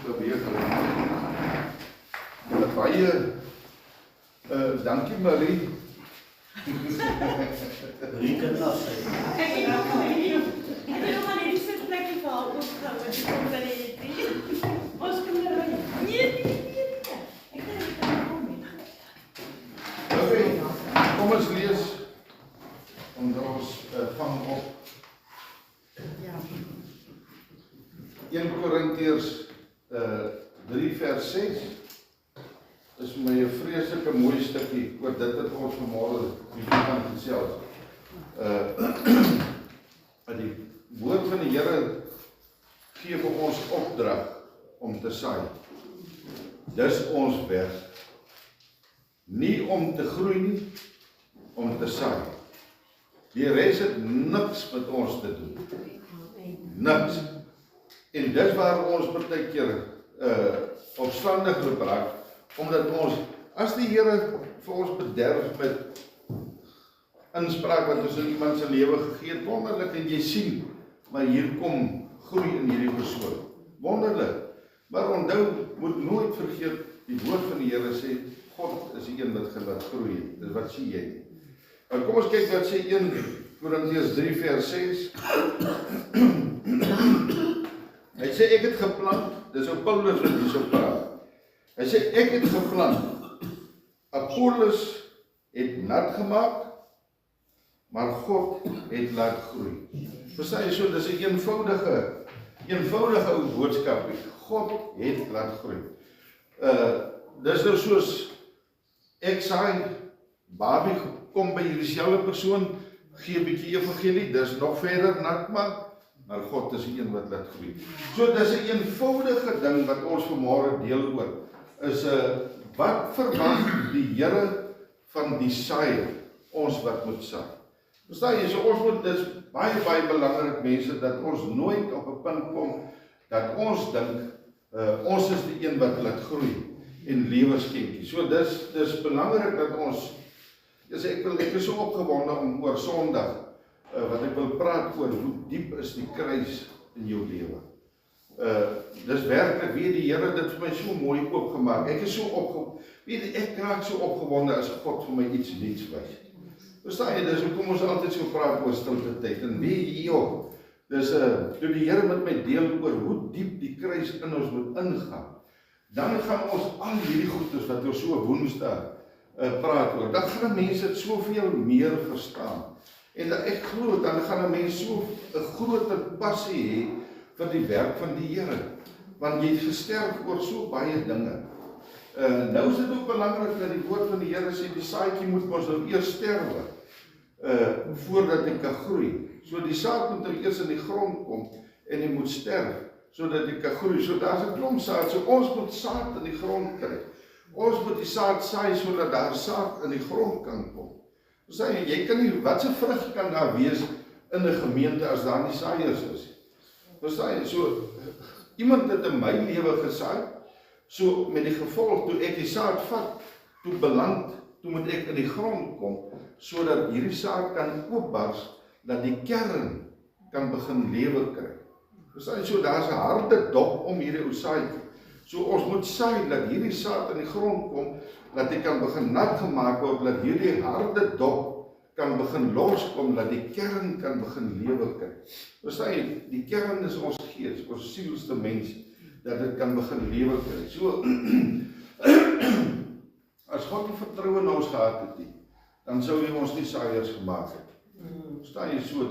beweeg. Baie, dankie Marie. Reken af sy. Ek het nog maar net die sitplekkie vir haar opgehou, want die kom by die ons kinders. Nee. Ek kan nie kom nie. Okay, kom ons lees, omdat ons vang op. Ja. 1 Korintiërs 3 vers 6 is vir my 'n vreeslike mooi stukkie oor dit wat ons vanmôre gaan gesels. Die woord van die Here gee vir ons opdrag om te saai. Dis ons werk. Nie om te groei nie, om te saai. Die res het niks met ons te doen. Niks. En dis waar ons partykeer opstandig gebruik, omdat ons, as die Here vir ons bederf met inspraak wat ons in iemand se lewe gegee het, wonderlik, en jy sien, maar hier kom groei in hierdie persoon. Wonderlik. Maar onthou, moet nooit vergeet, die woord van die Here sê, God is die een wat laat groei. Dis wat sê jy. Maar kom ons kyk wat sê 1 Korintiërs 3 vers 6. Hy sê ek het geplant, dis ou Paulus wat hierso praat. Hy sê ek het geplant, Apollos het nat gemaak, maar God het laat groei. Verstaan jy so, dis 'n eenvoudige ou boodskap. God het laat groei. Dis nou soos ek saai, Barbie kom by hierdie selfde persoon, gee 'n bietjie evangelie, dis nog verder nat maak, maar God is die een wat laat groei. So dis 'n eenvoudige ding wat ons vanmôre deel oor, is wat verwag die Here van die saaier, ons wat moet saai. Verstaan jy, so ons moet, dis baie belangrik mense, dat ons nooit op 'n punt kom, dat ons dink, ons is die een wat laat groei, en lewe skenkie. So dis belangrik dat ons, ek is so opgewonde om oor Sondag, wat ek wil praat oor, hoe diep is die kruis in jou lewe. Dis werklik, weet die Here dit vir my so mooi oopgemaak. Ek is so ek raak so opgewonde as God vir my iets nuuts wys. Verstaan jy, dis hoekom ons altyd so praat oor stilte tyd. En weet jy ook, dis toe die Here met my deel oor hoe diep die kruis in ons moet ingaan, dan gaan ons al hierdie goedes wat ons so Woensdag praat oor, dan gaan mense dit soveel meer verstaan. En ek glo, dan gaan 'n mens so 'n groter passie hê vir die werk van die Here, want jy het gesterf oor so baie dinge. Nou is dit ook belangrik dat die woord van die Here sê, die saadjie moet ons nou eers sterwe, voordat hy kan groei. So die saad moet nou eers in die grond kom, en hy moet sterf, sodat hy kan groei. So daar's 'n klomp saad, so ons moet saad in die grond kry. Ons moet die saad saai, sodat daar saad in die grond kan kom. Verstaan jy kan nie, wat se vrug kan daar wees in 'n gemeente as daar nie saaiers is? Verstaan jy, so, iemand het in my lewe gesaai, so met die gevolg, toe ek die saad vat, toe moet ek in die grond kom, sodat hierdie saad kan oopbars, dat die kern kan begin lewe kry. Verstaan jy, so daar's 'n harde dop om hierdie ou saadjie. So ons moet saai, dat hierdie saad in die grond kom, dat hy kan begin nat gemaak word, dat hierdie harde dop kan begin loskom, dat die kern kan begin lewe kry. Verstaan jy, die kern is ons gees, ons sielste mens, dat dit kan begin lewe kry. So, as God nie vertroue in ons gehad het nie, dan sou hy ons nie saaiers gemaak het. Verstaan jy, so,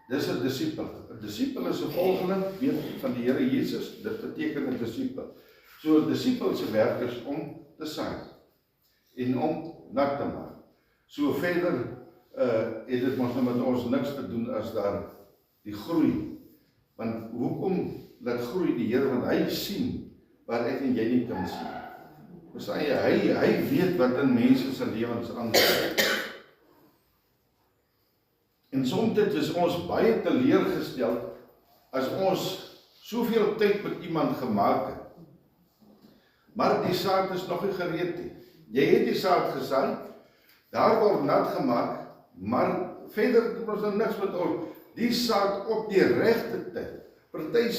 dis 'n disipel. 'n Disipel is 'n volgeling, weet, van die Here Jesus, dit beteken 'n disipel. So 'n disipel se werk is om te saai en om nat te maak. So verder het dit mos nou met ons niks te doen as daar die groei. Want hoekom laat groei die Here? Want hy sien wat ek en jy nie kan sien. Verstaan jy, hy weet wat in mense se lewens aangaan. En soms is ons baie teleurgestel as ons soveel tyd met iemand gemaak het, maar die saad is nog nie gereed nie. Jy het die saad gesaai, daar word nat gemaak, maar verder doen ons niks met ons. Die saad op die regte tyd. Party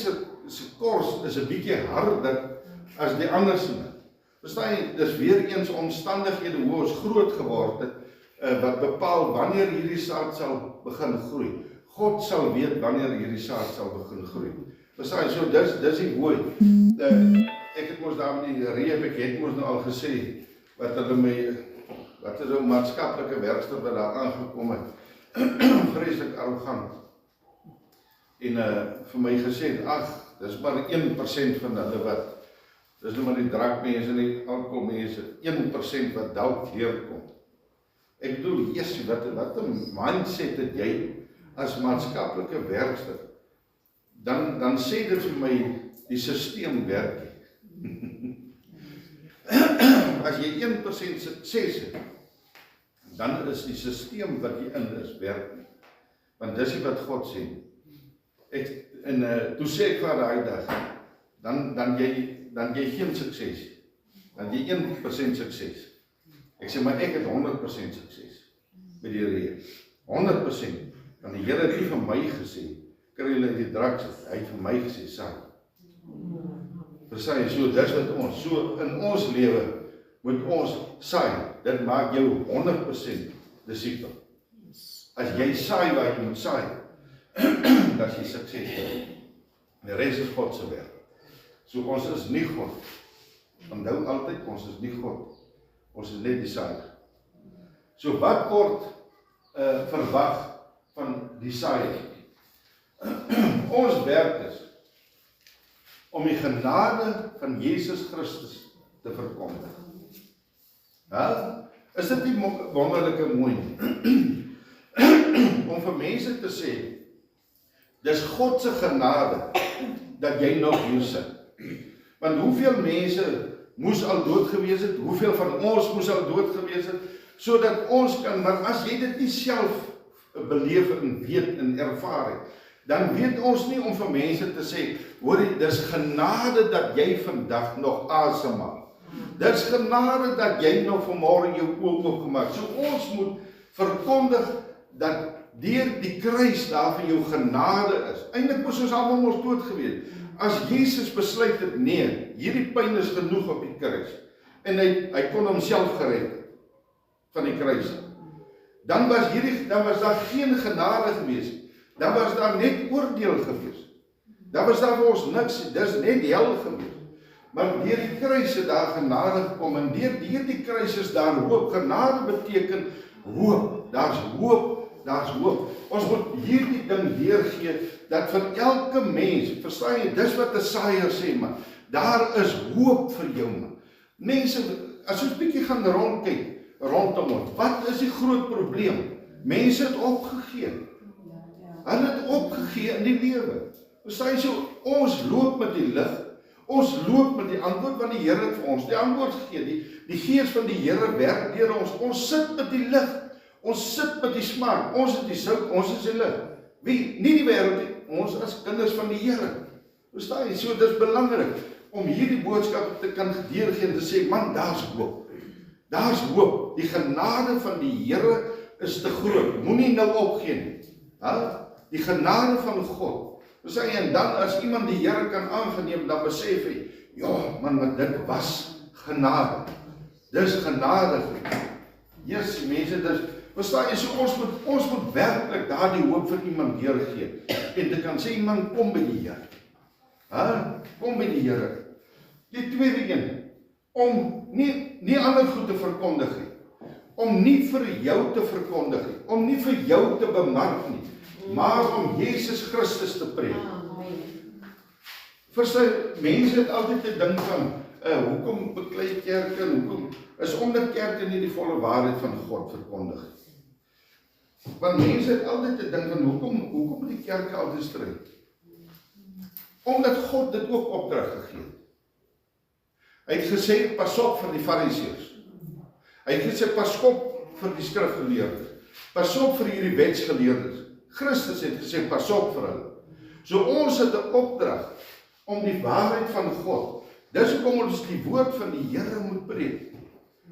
se kors is 'n bietjie harder as die ander sinne. Verstaan jy, dis weer eens omstandighede hoe ons groot geword het, wat bepaal wanneer hierdie saad sal begin groei. God sal weet wanneer hierdie saad sal begin groei. Verstaan jy, so dis die mooi. Ek het mos daar met die Reeb, ek het mos nou al gesê, wat is nou maatskaplike werkster wat daar aangekom het, vreeslik arrogant, en vir my gesê, ag, dis maar 1% van hulle wat, dis nou maar die drankmense en die alkoholmense, 1% wat dalk deurkom. Ek bedoel, Jesus, wat 'n mindset het jy as maatskaplike werkster, dan sê dit vir my, die stelsel werk nie. As jy 1% sukses het, dan is die stelsel wat jy in is, werk nie. Want dis wat God sê. Toe sê ek van daai dag, dan jy geen sukses. Dan jy 1% sukses. Ek sê, maar ek het 100% sukses met die Here. 100%. Want die Here het nie vir my gesê, kry julle die drugs, hy het vir my gesê, saai. Verstaan jy, so dis wat ons, so in ons lewe, moet ons saai, dit maak jou 100% disipel. As jy saai waar jy moet saai, dan is jy suksesvol. Die res is God se werk. So ons is nie God. Onthou altyd, ons is nie God. Ons is net die saaier. So wat word verwag van die saaier? Ons werk is om die genade van Jesus Christus te verkondig. Ja? Is dit nie wonderlike mooi nie? Om vir mense te sê, dis God se genade dat jy nog hier sit. Want hoeveel mense moes al dood gewees het, hoeveel van ons moes al dood gewees het, sodat ons kan, maar as jy dit nie self beleef en weet en ervaar het, dan weet ons nie om vir mense te sê, hoor jy, dis genade dat jy vandag nog asemhaal. Dis genade dat jy nog vanmôre jou oë oopgemaak. So ons moet verkondig dat deur die kruis daar vir jou genade is. Eintlik moes ons almal mos dood gewees. As Jesus besluit het, nee, hierdie pyn is genoeg op die kruis, en hy kon homself gered van die kruis, dan was daar geen genade gewees. Dan was daar net oordeel gewees. Dan was daar vir ons niks, dis net hel gewees. Maar deur die kruis het daar genade gekom, en deur die kruis is daar hoop. Genade beteken hoop. Daar's hoop, daar's hoop. Ons moet hierdie ding deurgee, dat vir elke mens, verstaan jy, dis wat 'n saaier sê, man, daar is hoop vir jou, man. Mense, as ons bietjie gaan rondkyk, rondom ons, wat is die groot probleem? Mense het opgegee. Hulle het opgegee in die lewe. Verstaan jy, so, ons loop met die lig, ons loop met die antwoord, want die Here het vir ons die antwoord gegee. Die Gees van die Here werk deur ons sit met die lig, ons sit met die smaak, ons is die sout, ons is die lig. Wie? Nie die wêreld nie, ons as kinders van die Here. Verstaan jy, so dis belangrik, om hierdie boodskap te kan deurgee en te sê, man, daar's hoop. Daar's hoop. Die genade van die Here is te groot. Moenie nou opgee nie. Die genade van God. Verstaan jy, en dan as iemand die Here kan aangeneem, dan besef hy, ja, man, maar dit was genade. Dis genade. Yes, mense, dis, verstaan jy, so ons moet werklik daardie hoop vir iemand deurgee. En te kan sê, iemand, kom by die Here. Kom by die Here. Die tweede een, om nie ander goed te verkondig nie, om nie vir jou te verkondig nie, om nie vir jou te bemark nie, maar om Jesus Christus te preek. Verstaan, mense het altyd te dink van, hoekom beklei kerke, hoekom, is omdat kerke nie die volle waarheid van God verkondig. Want mense het altyd te dink van, hoekom die kerke altyd stryd? Omdat God dit ook opdrag gegee het. Hy het gesê, pas op vir die fariseërs. Hy het gesê, pas op vir die skrifgeleerdes. Pas op vir hierdie wetsgeleerdes. Christus het gesê, pas op vir hulle. So ons het 'n opdrag om die waarheid van God. Dis hoekom ons die woord van die Here moet preek.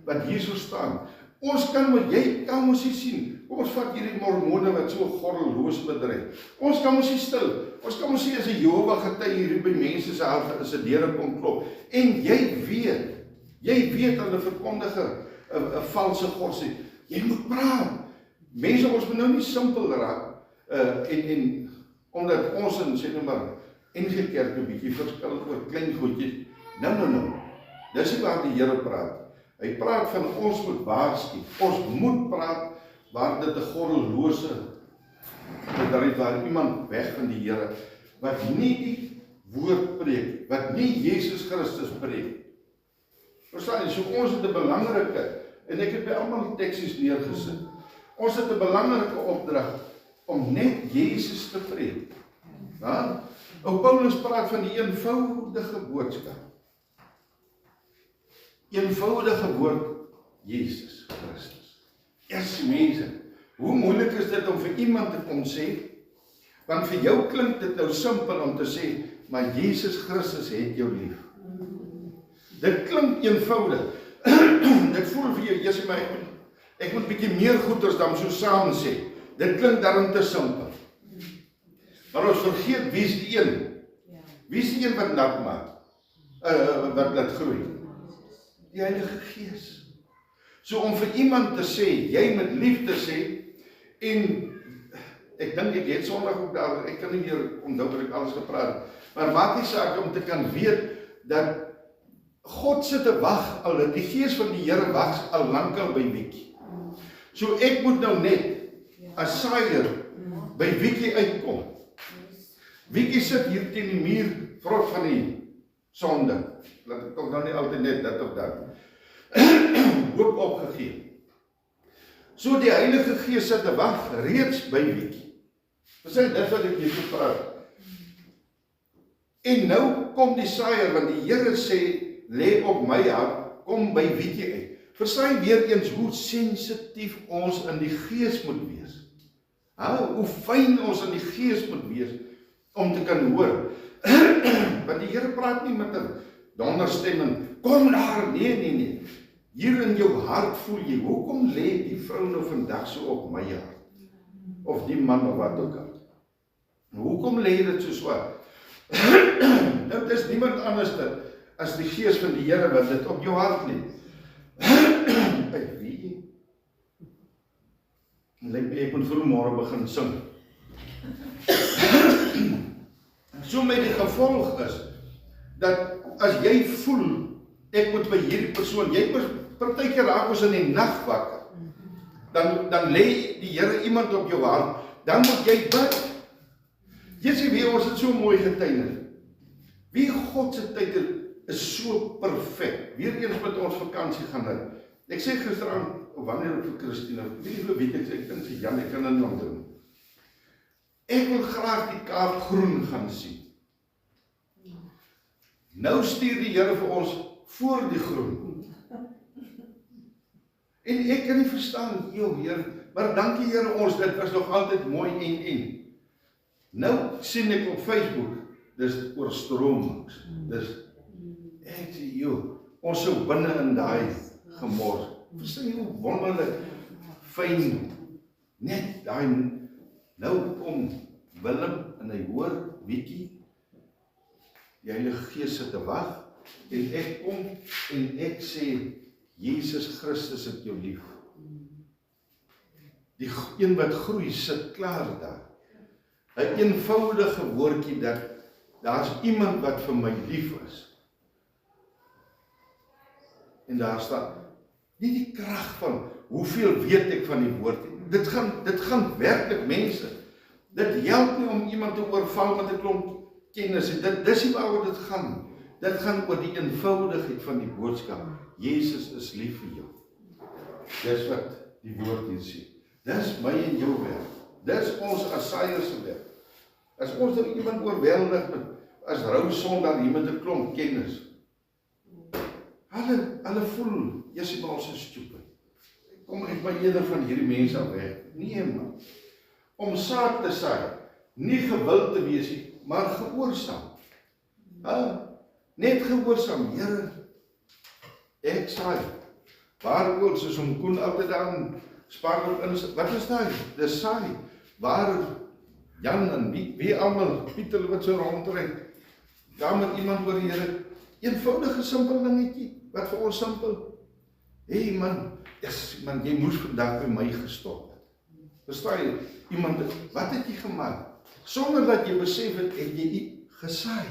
Wat hier so staan. Ons kan maar, jy kan ons nie sien. Kom ons vat hierdie mormone wat so gordeloos bedryf. Ons kan ons nie stil. Ons kan ons nie as 'n Jehova getuie hier by mense se deure kom klop. En jy weet hulle verkondig 'n valse godsie. Jy moet praat. Mense, ons moet nou nie simpel raak. En omdat ons in sê nou maar NG Kerk 'n bietjie verskil oor klein goedjies. Nou. Dis nie waar die Here praat. Hy praat van ons moet waarsku. Ons moet praat waar dit 'n goddelose bedryf waar iemand weg van die Here wat nie die woord preek, wat nie Jesus Christus preek. Verstaan jy? So ons het 'n belangrike, en ek het by almal die teksies neergesit. Ons het 'n belangrike opdrag om net Jesus te preek. Ja? Ou Paulus praat van die eenvoudige boodskap. Eenvoudige woord, Jesus Christus. Yes, mense, hoe moeilik is dit om vir iemand te kom sê? Want vir jou klink dit nou simpel om te sê, maar Jesus Christus het jou lief. Dit klink eenvoudig. Dit voel vir jou, Jesus, maar ek moet bietjie meer goeders dan so saam sê. Dit klink daarom te simpel. Maar ons vergeet, wie is die een? Wie is die een wat nat maak? Wat laat groei? Die Heilige Gees. So om vir iemand te sê, jy met liefde sê, en ek dink ek het Sondag ook daar, ek kan nie meer onthou wat ek alles gepraat het, maar maak nie saak om te kan weet, dat God sit te wag, al die Gees van die Here wag al lankal by Wiekie. So ek moet nou net, as saaier, by Wiekie uitkom. Wiekie sit hier teen die muur, vrot van die sonde. Laat ek toch nou nie altyd net dit of dat. Hoop opgegee. So die Heilige Gees sit te wag, reeds by Wiekie. Verstaan, dit wat ek hier gepraat. En nou kom die saaier, want die Here sê, lê op my hart, kom by Wiekie uit. Verstaan weer eens hoe sensitief ons in die Gees moet wees. Hoe fyn ons in die Gees moet wees, om te kan hoor. Want die Here praat nie met 'n donderstem en kom daar, nee. Hier in jou hart voel jy, hoekom lê die vrou nou vandag so op my hart? Of die man of wat ook al. Hoekom lê dit so swaar? Nou, dis niemand anders as die Gees van die Here wat dit op jou hart lê. Wie? Lyk my ek moet vroegmôre begin sing. So met die gevolg is, dat as jy voel, ek moet by hierdie persoon, jy partykeer raak ons in die nag wakker, dan lê die Here iemand op jou hart, dan moet jy bid. Jy sê wie, ons het so mooi getuienis. Wie God se tyd is so perfek. Weer eens met ons vakansie gaan hou. Ek sê gisteraan, wanneer vir Christina, weet ek dink sy Jan, ek kan dit nie onthou. Ek wil graag die Kaap groen gaan sien. Nou stuur die Here vir ons voor die groen. En ek kan nie verstaan, Heer, maar dankie Here ons, dit was nog altyd mooi en. Nou sien ek op Facebook, dis oorstromings, ek sê, ons sou binne in daai gemors, verstaan jy hoe wonderlik, fyn, net daai, nou kom Willem en hy hoor, Wiekie, die Heilige Gees sit te wag, en ek kom en ek sê, Jesus Christus het jou lief. Die een wat groei sit klaar daar. 'n eenvoudige woordjie dat daar's iemand wat vir my lief is. En daar staan nie die krag van hoeveel weet ek van die woord. Dit gaan werklik mense. Dit help nie om iemand te oorval met 'n klomp kennis. Dis nie waaroor dit gaan. Dit gaan oor die eenvoudigheid van die boodskap. Jesus is lief vir jou. Dis wat die woord hier sê. Dis my en jou werk. Dis ons as saaiers se werk. As ons nou iemand oorweldig met, as rou Sondag hier met 'n klomp kennis. Hulle voel, Jesebel se stupid. Kom ek by eerder van hierdie mense af weg. Nee man. Om saad te saai, nie gewild te wees nie, maar gehoorsaam. Net gehoorsaam, Here, ek saai. Waaroor soos om Koen altyd aan sparrel in, wat is daai? Dis saai. Waar Jan en wie almal, Pieter wat so rondtrek, daar met iemand oor die Here, eenvoudige simpel dingetjie, wat vir ons simpel. Hey man, man, jy moes vandag by my gestop het. Verstaan jy? Iemand, wat het jy gemaak? Sonder dat jy besef het jy gesaai.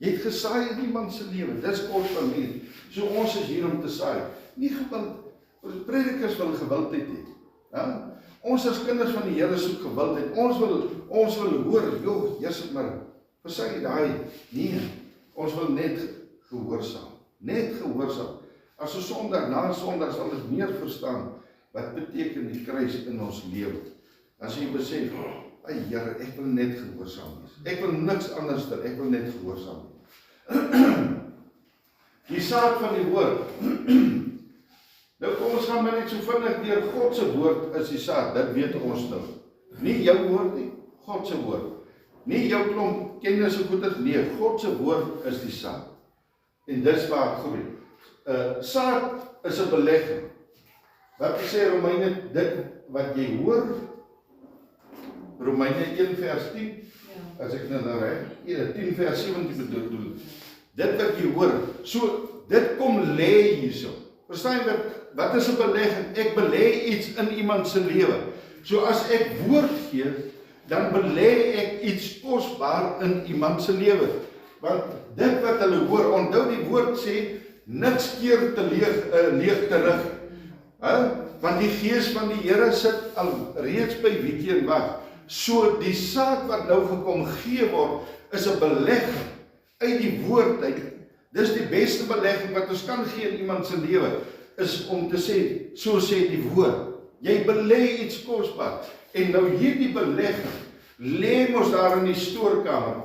Jy het gesaai in iemand se lewe. Dis kos van hier. So ons is hier om te saai. Nie geweld. Ons predikers wil gewildheid hê. Ja? Ons as kinders van die Here soek gewildheid. Ons wil hoor, joh, Jesus maar. Verstaan jy daai? Nee. Ons wil net gehoorsaam. Net gehoorsaam. As ons Sondag na Sondag sal ons meer verstaan wat beteken die kruis in ons lewe. As jy besef, ag Here, ek wil net gehoorsaam wees. Ek wil niks anders doen, ek wil net gehoorsaam wees. Die saad van die woord. Nou kom ons gaan maar net so vinnig deur. God se woord is die saad, dit weet ons nou. Nie jou woord nie, God se woord. Nie jou klomp kennis en goeders, nee, God se woord is die saad. En dis waar het groei. Saad is 'n belegging. Wat sê Romeine, dit wat jy hoor, Romeine 1 vers 10, as ek nou reg, 10 vers 17 bedoel, dit wat jy hoor, so, dit kom lê hierso. Verstaan jy wat is 'n belegging? Ek belê iets in iemand se lewe. So as ek woord gee, dan belê ek iets kosbaar in iemand se lewe. Want dit wat hulle hoor, onthou die woord sê, niks keer te leeg terug. Want die gees van die Here sit al reeds by wie en wag. So die saad wat nou gekom gee word, is 'n belegging uit die woord uit. Dis die beste belegging wat ons kan gee in iemand se lewe, is om te sê, so sê die woord. Jy belê iets kosbaar. En nou hierdie belegging lê mos daar in die stoorkamer.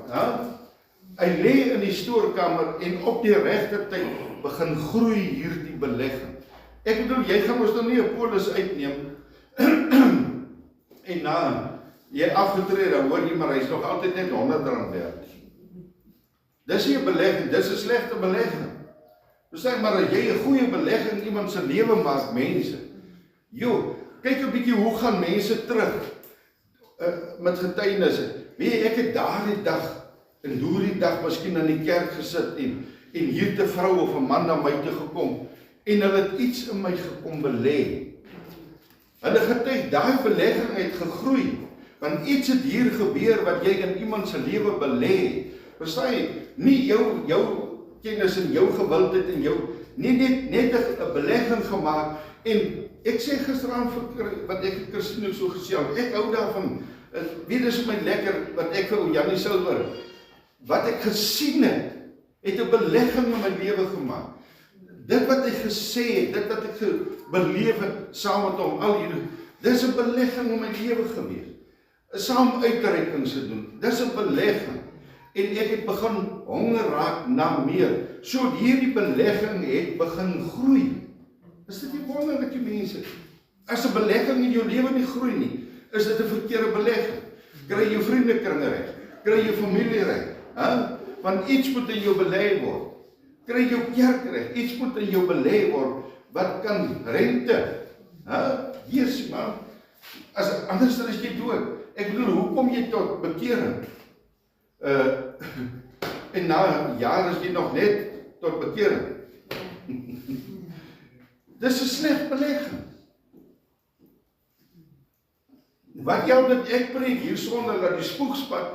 Hy lê in die stoorkamer en op die regte tyd begin groei hierdie belegging. Ek bedoel, jy gaan mos nou nie 'n polis uitneem en na jy afgetree, dan hoor jy maar hy's nog altyd net R100 werd. Dis nie 'n belegging, dis 'n slegte belegging. Verstaan, maar as jy 'n goeie belegging in iemand se lewe maak, mense. Kyk 'n bietjie hoe gaan mense terug met getuienisse. Weet jy, ek het daardie dag en die dag miskien in die kerk gesit en hier 'n vrou of 'n man na my toe gekom en hulle het iets in my gekom belê. Hulle getuig, daai belegging het gegroei, want iets het hier gebeur wat jy in iemand se lewe belê. Verstaan jy? Nie jou kennis en jou gewildheid en jou net 'n belegging gemaak. En ek sê gisteraan vir wat ek het Christine so gesê, ek hou daarvan. Weet dis vir my lekker wat ek vir Jannie Silver wat ek gesien het 'n belegging in my lewe gemaak. Dit wat hy gesê het, dit wat ek beleef het saam met hom, al hierdie, dis 'n belegging in my lewe gewees. Saam uitreikings te doen, dis 'n belegging. En ek het begin honger raak na meer. So hierdie belegging het begin groei. Is dit nie wonderlike mense? As 'n belegging in jou lewe nie groei nie, is dit 'n verkeerde belegging. Kry jou vriendekringe reg, kry jou familie reg, want iets moet in jou belê word. Kry jou kerk reg, iets moet in jou belê word wat kan rente. Jesus man, anders dan is jy dood. Ek bedoel, hoe kom jy tot bekering? En na 'n jaar is jy nog net tot bekering. Dis 'n sleg belegging. Wat jou dat ek preek hier sonder dat die spoegspad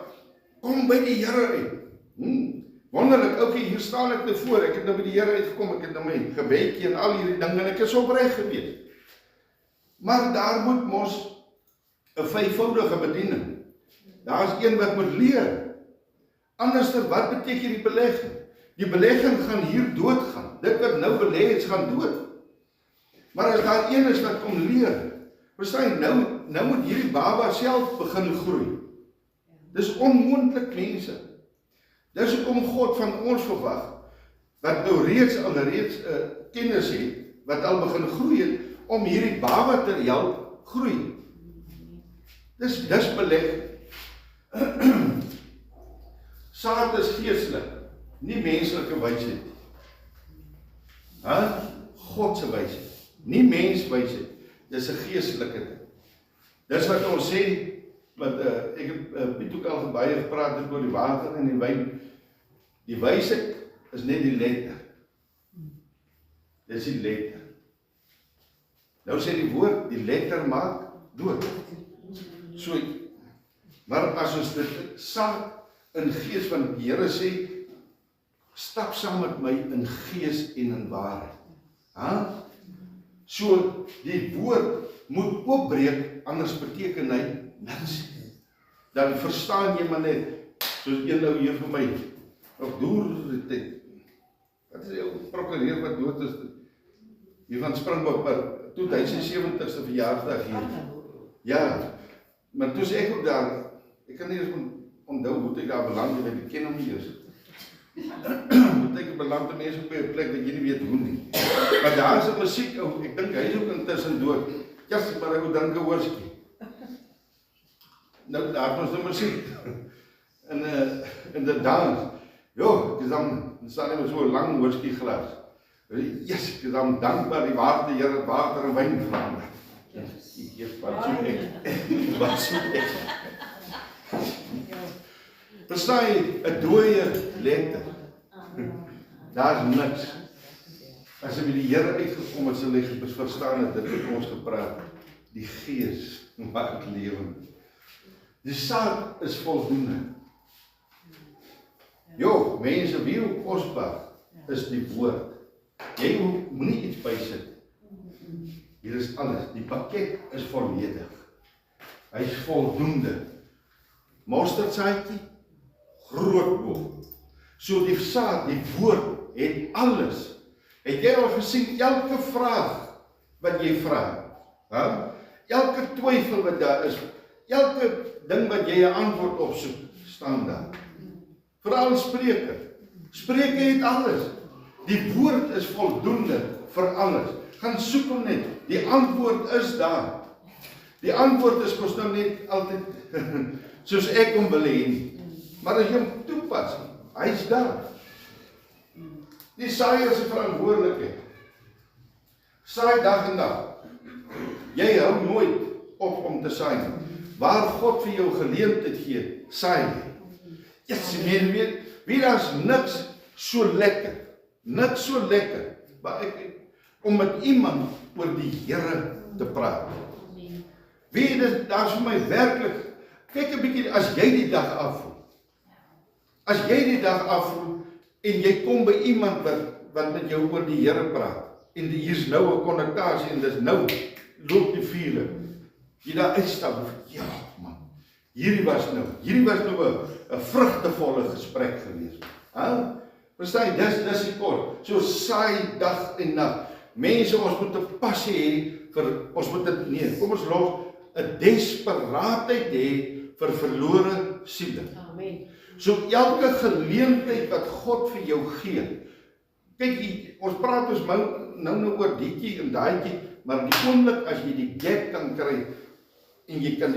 kom by die Here uit. Wonderlik, okay, hier staan ek nou voor, ek het nou by die Here uitgekom, ek het nou my gebedjie en al hierdie dinge en ek is opreg gewees. Maar daar moet mos 'n vyfvoudige bediening. Daar is een wat moet leer. Anderster, wat beteken die belegging? Die belegging gaan hier doodgaan. Dit wat nou belê is, gaan dood. Maar as daar een is wat kom leer, verstaan, nou moet hierdie baba self begin groei. Dis onmoontlik, mense. Dis hoekom God van ons verwag, wat nou reeds kennis het, wat al begin groei het, om hierdie baba te help groei. Dis belegging. Saad is geestelik, nie menslike wysheid. God se wysheid, nie menswysheid. Dis 'n geestelike ding. Dis wat ons sê, wat ek het Piet ook al baie gepraat het oor die water en die wyn. Die wysheid is net die letter. Dis die letter. Nou sê die woord, die letter maak dood. So, maar as ons dit saak in gees, want die Here sê, stap saam met my in gees en in waarheid. Ha? So, die woord moet oopbreek, anders beteken hy niks. Dan verstaan jy maar net, soos een nou hier vir my, of doer, wat is die prokureer wat dood is, hier van Springbok, toe hy sy 70ste verjaarsdag hier. Ja, maar toe sê ek ook daar, ek kan nie eens onthou hoe ek daar beland het, ek ken hom nie eens. Moet ek beland mense op 'n plek dat jy nie weet hoe nie. Maar daar is 'n musiek, ek dink hy is ook intussen dood. Ja, maar ek moet drink 'n whisky. Nou, daar was nou musiek. En de dans. Jo, ek is dan staan net so 'n lang whisky glas. Yes, ek is dan dankbaar die water, Here het water en wyn verander. Yes, wat so ek. Wat so ek. Verstaan jy, 'n dooie letter. Daar is niks. As jy met die Here uitgekom het, sal jy verstaan dat dit met ons gepraat het. Die Gees maak lewend. Die saad is voldoende. Jo, mense, wie hoe kosbaar is die woord. Jy moet nie iets bysit. Hier is alles. Die pakket is volledig. Hy is voldoende. Mosterdsaadjie, groot boom. So die saad, die woord, het alles. Het jy al gesien, elke vraag wat jy vra, elke twyfel wat daar is, elke ding wat jy 'n antwoord op soek, staan daar. Veral Spreuke. Spreuke het alles. Die woord is voldoende vir alles. Gaan soek hom net. Die antwoord is daar. Die antwoord is mos nou net altyd soos ek hom wil hê nie. Maar as jy hom toepas, hy's daar. Die saaier se verantwoordelikheid. Saai dag en dag. Jy hou nooit op om te saai nie. Waar God vir jou geleentheid gee, saai jy. Wie daar is niks so lekker. Niks so lekker. Maar om met iemand oor die Here te praat. Wie dit, daar is vir my werklik, kyk 'n bietjie, as jy die dag afvoer. As jy die dag afvoer, en jy kom by iemand wat met jou oor die Here praat, en hier's nou 'n konnektasie, en dis nou, loop die vuur, jy daar uitstap, ja man, hierdie was nou 'n vrugtevolle gesprek gewees. Verstaan jy, dis die kort, so saai dag en nag. Mense, ons moet 'n passie hê, ons moet dit, nee, kom ons los, 'n desperaatheid hê vir verlore siele. Amen. So elke geleentheid wat God vir jou gee. Kyk, ons praat ons nou oor dietjie en daaitjie, maar die oomblik as jy die gap kan kry en jy kan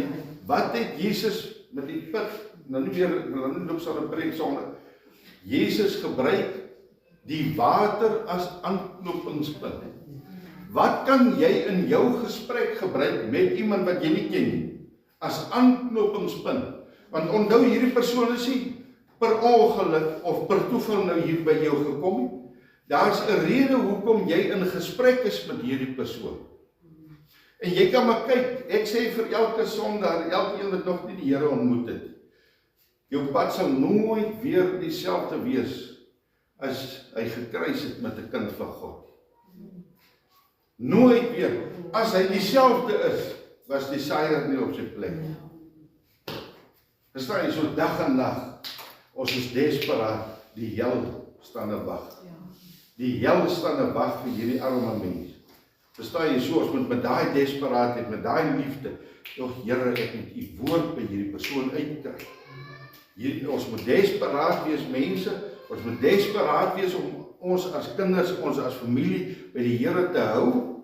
wat het Jesus met die put, nou nie weer, nou loop sal 'n preek sonder. Jesus gebruik die water as aanknopingspunt. Wat kan jy in jou gesprek gebruik met iemand wat jy nie ken nie, as aanknopingspunt? Want onthou, hierdie persoon is nie per ongeluk of per toeval nou hier by jou gekom nie. Daar's 'n rede hoekom jy in gesprek is met hierdie persoon. En jy kan maar kyk, ek sê vir elke sondaar, elkeen wat nog nie die Here ontmoet het, jou pad sal nooit weer dieselfde wees as hy gekruis het met 'n kind van God. Nooit weer. As hy dieselfde is, was die saaier nie op sy plek. Verstaan jy, so dag en nag, ons is desperaat, die hel staan en wag. Die hel staan en wag vir hierdie arme mens. Verstaan jy, so ons moet met daai desperaatheid, met daai liefde, tog Here, ek moet u woord by hierdie persoon uitkry. Ons moet desperaat wees, mense, ons moet desperaat wees om ons as kinders, ons as familie by die Here te hou,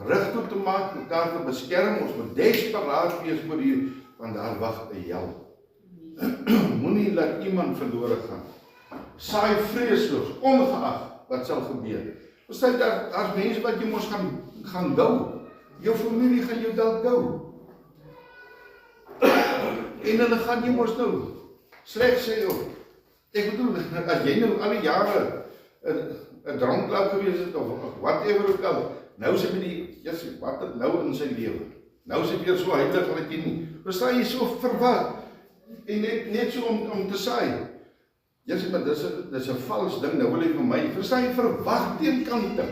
rig toe te maak, mekaar te beskerm, ons moet desperaat wees vir die, want daar wag 'n hel. Moenie laat iemand verlore gaan. Saai vreesloos, ongeag wat sal gebeur. Verstaan, daar's mense wat jy mos gaan gou. Jou familie gaan jou dalk gou. En hulle gaan jy mos nou sleg sê ook. Ek bedoel, as jy nou al die jare 'n dranklap gewees het of whatever ook al, nou sê die, Jesus, wat het nou in sy lewe? Nou sê weer so heilig wat jy nie. Verstaan jy, so verwag. En net so om te saai. Jesus, maar dis 'n vals ding, nou wil hy vir my. Verstaan jy, verwag teen kante.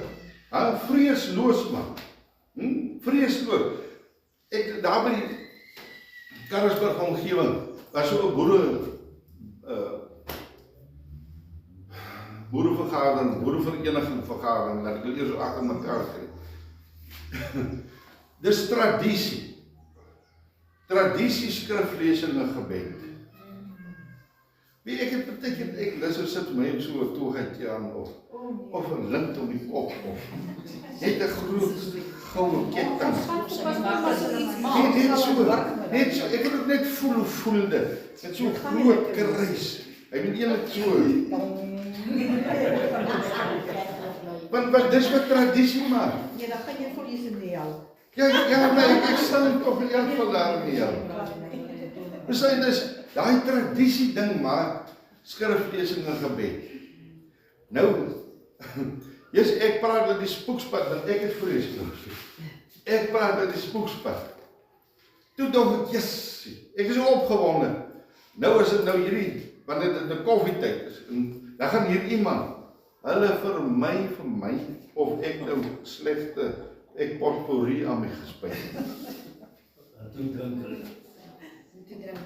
Vreesloos man. Vreesloos. Ek daar by die Karasburg omgewing was so 'n boerevereniging vergadering, dat ek wil eers so agter mekaar kry. Dis tradisie. Tradisie skriflesing en gebed. Wie ek het beteken, ek luister sit my op so 'n togaatjie aan of 'n lint om die kop of net 'n groot goue ketting. Net so, ek het ook net voel dit. Net so groot kruis. Hy moet eintlik so. Want dis wat tradisie maak. Ja, dan gaan jy verlies in die hel. Ja, maar ek sal toch in elk geval daar nie help. Verstaan, dis daai tradisie ding maak skriflesing en gebed. Nou, ek praat met die spookspad, want ek het vrees. Ek praat met die spookspad. Toe dink ek, yes, ek is so opgewonde. Nou is dit nou hierdie, want dit 'n koffietyd is, en dan gaan hier iemand, hulle vir my, of ek nou slegte, ek potpourri aan my gespyt.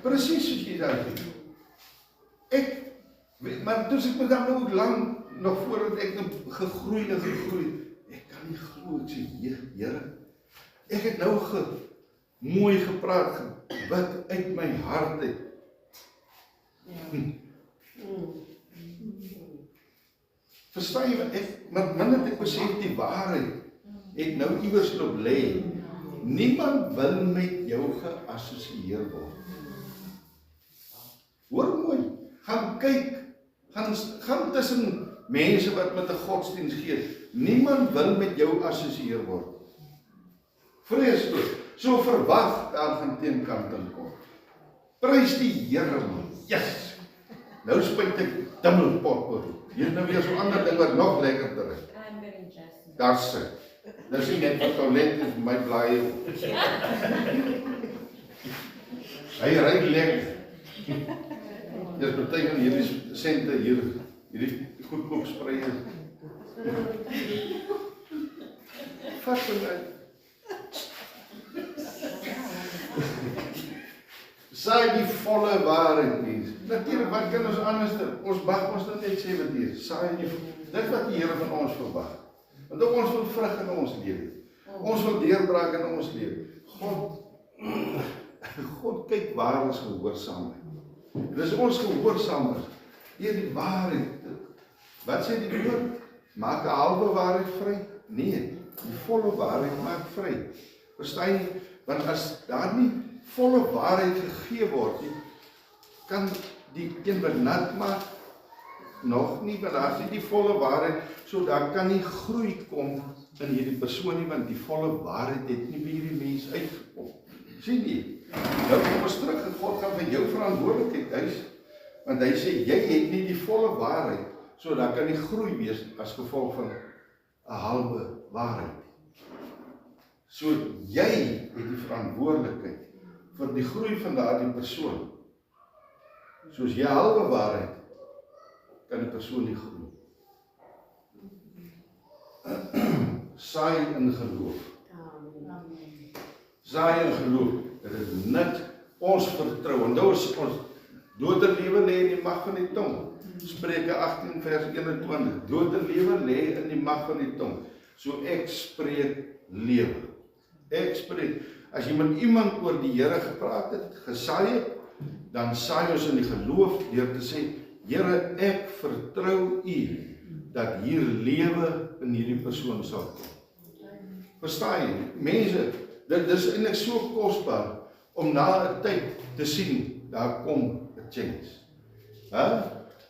Presies soos jy daar doen. Maar toe ek me dan nou ook lang, nog voordat ek nou gegroei. Ek kan nie glo, ek sê, Here, ek het nou mooi gepraat, gebid uit my hart uit. Verstaan jy, maar minnet ek besef die waarheid, ek nou iewers loop lê. Niemand wil met jou geassosieer word. Hoor mooi, gaan kyk, gaan tussen mense wat met 'n godsdienst gee. Niemand wil met jou assosieer word. Vreesloos, so verwag daar gaan teenkanting kom. Prys die Here man. Yes. Nou spuit ek dubbel potpourri. Hier nou weer so ander ding wat nog lekkerder is. Daar sit. Dis nie net vir toilet is my blaai. Hy ry lekker. Dis beteken hierdie sente hier, hierdie goedkoop spreie. Vat hom uit. Saai die volle waarheid nie. Natuurlik, wat kan ons anders doen? Ons mag ons net sê wat hier. Saai die dit wat die Here van ons verwag. Want ook ons wil vrug in ons lewe. Ons wil deurbraak in ons lewe. God kyk waar ons gehoorsaam is. En as ons gehoorsaam is, deur die waarheid. Wat sê die woord? Maak 'n halwe waarheid vry? Nee, die volle waarheid maak vry. Verstaan jy? Want as daar nie volle waarheid gegee word nie, kan die een wat nat maak nog nie, want daar is nie die volle waarheid, so daar kan nie groei kom in hierdie persoon nie, want die volle waarheid het nie by hierdie mens uitgekom. Sien jy? Nou kom ons terug en God gaan vir jou verantwoordelikheid huis, want hy sê jy het nie die volle waarheid, so daar kan nie groei wees as gevolg van 'n halwe waarheid. So jy het die verantwoordelikheid vir die groei van daardie persoon. Soos jy halwe waarheid, kan die persoon nie groei. Saai in geloof. Saai in geloof. Dit is net ons vertrou. En nou is ons dood en lewe lê in die mag van die tong. Spreuke 18 vers 21. Dood en lewe lê in die mag van die tong. So ek spreek lewe. Ek spreek. As jy met iemand oor die Here gepraat het, gesaai het, dan saai ons in die geloof deur te sê, Here, ek vertrou U dat hier lewe in hierdie persoon sal kom. Verstaan jy? Mense, dit is eintlik so kosbaar om na 'n tyd te sien, daar kom 'n change.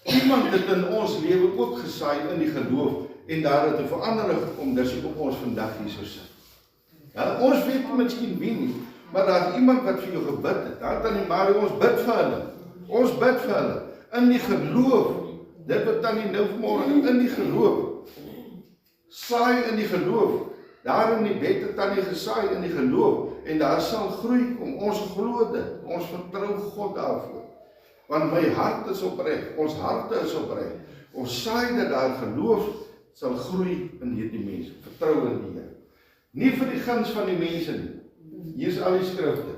Iemand het in ons lewe ook gesaai in die geloof en daar het 'n verandering gekom, dis hoekom ons vandag hier so sit. Ja, ons weet nie miskien wie nie, maar daar's iemand wat vir jou gebid het. Daar Tannie Marie, ons bid vir hulle. Ons bid vir hulle in die geloof. Dit wat Tannie nou vanmôre in die geloof. Saai in die geloof. Daar in die bed het Tannie gesaai in die geloof en daar sal groei kom. Ons glo dit. Ons vertrou God daarvoor. Want my hart is opreg, ons harte is opreg. Ons saai dat daar geloof sal groei in hierdie mense. Vertrou in die Here. Nie vir die guns van die mense nie. Hier is al die skrifte.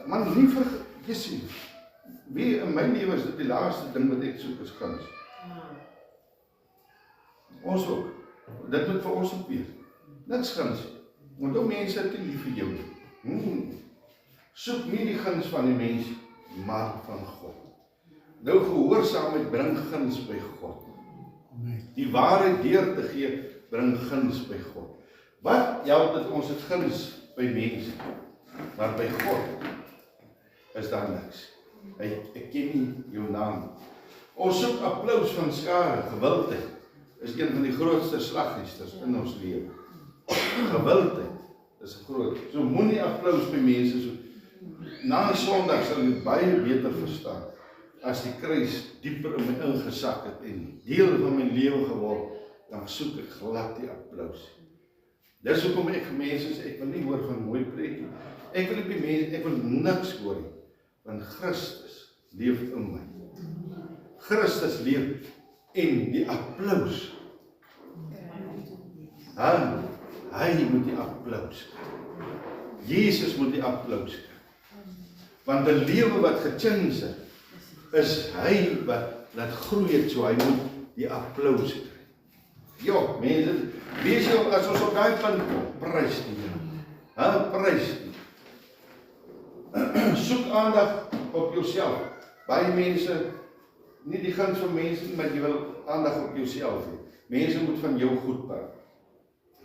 Man, nie vir Jessie. Wie in my lewe is dit die laaste ding wat ek soek is guns. Ons ook. Dit moet vir ons ook wees. Niks guns. Want ook mense het nie lief vir jou. Soek nie die guns van die mense, maar van God. Nou gehoorsaamheid bring guns by God. Die waarheid deur te gee, bring guns by God. Wat help dit ons het guns by mense, maar by God is daar niks. Ek ken nie jou naam. Ons soek applaus van skare, gewildheid is een van die grootste slaghuisters in ons lewe. Gewildheid is groot. So moenie applaus by mense so. Na Sondag sal jy baie beter verstaan as die kruis dieper in my ingesak het en deel van my lewe geword, dan soek ek glad die applaus. Dis hoekom ek vir mense sê, ek wil nie hoor van mooi preekie. Ek wil nie by mense, ek wil niks hoor nie, want Christus leef in my. Christus leef en die applaus. Hy moet die applaus. Jesus moet die applaus. Want 'n lewe wat gechange het, is hy wat laat groei het, so hy moet die applaus kry. Ja, mense, wees jy as ons op daai punt prys die Here. Prys die. Soek aandag op jouself. Baie mense, nie die guns van mense nie, maar jy wil aandag op jouself hê. Mense moet van jou goed praat.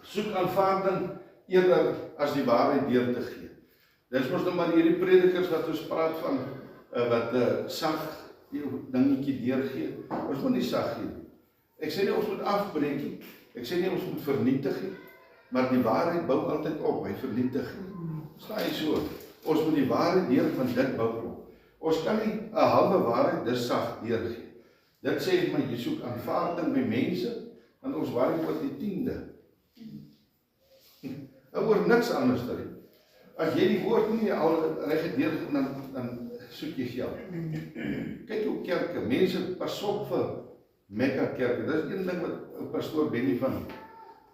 Soek aanvaarding eerder as die waarheid deur te gee. Dis mos nou maar hierdie predikers wat ons praat van, wat sag die dingetjie deurgee. Ons moet nie sag gee. Ek sê nie ons moet afbreek nie. Ek sê nie ons moet vernietig nie. Maar die waarheid bou altyd op, hy vernietig nie. Staan jy so? Ons moet die waarheid deur van dit bou op. Ons kan nie 'n halwe waarheid dis sag deurgee. Dit sê my jy soek aanvaarding by mense, want ons worry oor die 10de. Oor niks anders dan. As jy die woord nie al reg deur dan soek jy geld. Kyk hoe kerke, mense pas op vir mega kerke. Dis een ding wat pastoor Benny van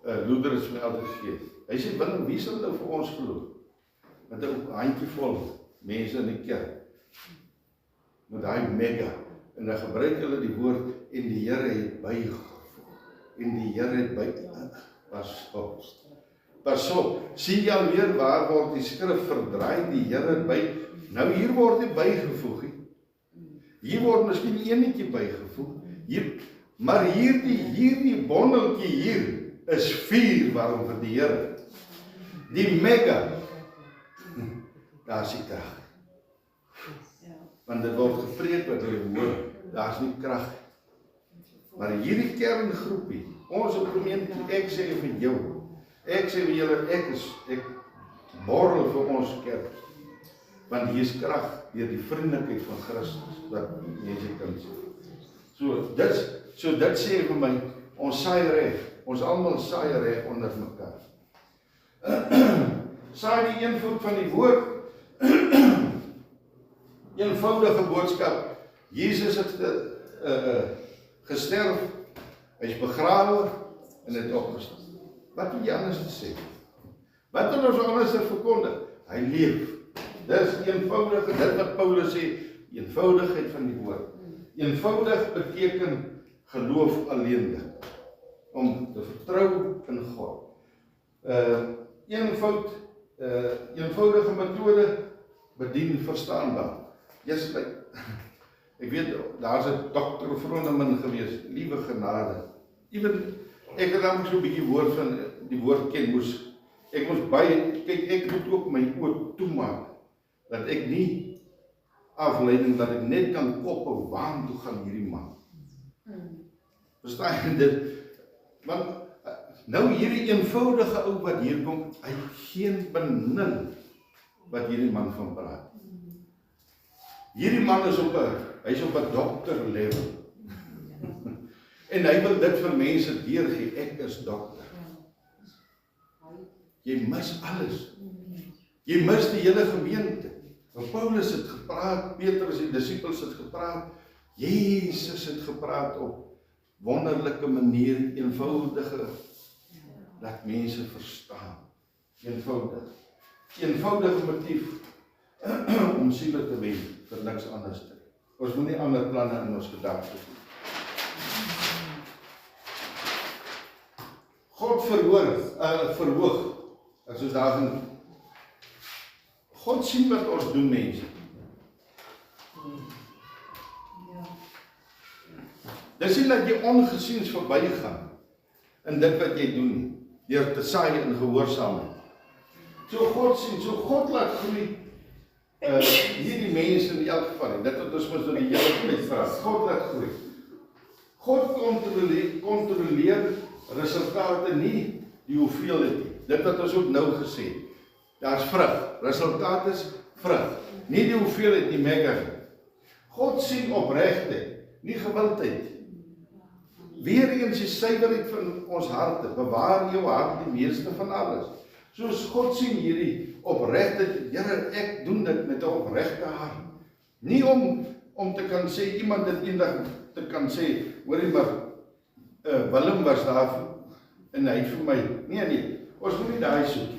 Loederus my altyd gee. Hy sê, Willem, wie sal nou vir ons glo? Met 'n handjievol mense in die kerk. Met daai mega. En dan gebruik hulle die woord en die Here het bygevoeg. En die Here het by pas op. Pas op. Sien jy alweer waar word die skrif verdraai, die Here het by. Nou hier word dit bygevoeg. Hier word miskien eenetjie bygevoeg. Maar hierdie bondeltjie hier is 4 waarom vir die Here. Die mega. Daar is die krag. Want dit word gepreek wat jy hoor. Daar is nie krag. Maar hierdie kerngroepie, ons op gemeente, ek sê vir jou, ek sê vir julle, ek borrel vir ons kerk. Want hier is krag deur die vriendelikheid van Christus wat mense kan sien. So dit sê vir my, ons saai reg, ons almal saai reg onder mekaar. Saai die eenvoud van die woord, eenvoudige boodskap. Jesus het gesterf, hy is begrawe en het opgestaan. Wat moet jy anders sê? Wat moet ons anders verkondig? Hy leef. Dis eenvoudige, dit wat Paulus sê, eenvoudigheid van die woord. Eenvoudig beteken geloof alleenlik, om te vertrou in God. Eenvoudige metode bedien verstaanbaar. Yes, ek weet, daar is 'n Dr. Vroneman gewees, liewe genade. Even, ek het dan so 'n bietjie woord van die woord ken moes. Ek moes baie, kyk, ek moet ook my oë toemaak, dat ek nie afleiding, dat ek net kan koppel, waar toe gaan hierdie man. Verstaan jy dit? Want nou hierdie eenvoudige ou wat hier kom, hy het geen benul wat hierdie man van praat. Hierdie man is hy's op 'n dokter level. En hy wil dit vir mense deurgee, ek is dokter. Jy mis alles. Jy mis die hele gemeente. Want Paulus het gepraat, Petrus die disippels het gepraat, Jesus het gepraat op wonderlike manier, eenvoudige, dat mense verstaan. Eenvoudige motief om siele te wen, vir niks anders te doen. Ons moet nie ander planne in ons gedagtes hê. God verhoog, as ons daarin, God sien wat ons doen, mense. Dis nie dat jy ongesiens verbygaan in dit wat jy doen nie, deur te saai in gehoorsaamheid. So God sien, so God laat groei hierdie mense in elk geval, dit wat ons mos in die hele tyd vra, God laat groei. God kontroleer resultate nie die hoeveelheid nie. Dit wat ons ook nou gesê het. Daar's vrug. Resultaat is vrug. Nie die hoeveelheid nie, mega. God sien opregtheid, nie gewildheid. Weereens die suiwerheid van ons harte. Bewaar jou hart die meeste van alles. Soos God sien hierdie opregtheid, Here, ek doen dit met 'n opregte hart. Nie om te kan sê, iemand dit eendag te kan sê, hoorie maar, Willem was daar en hy vir my, nee, ons moet nie daai soek,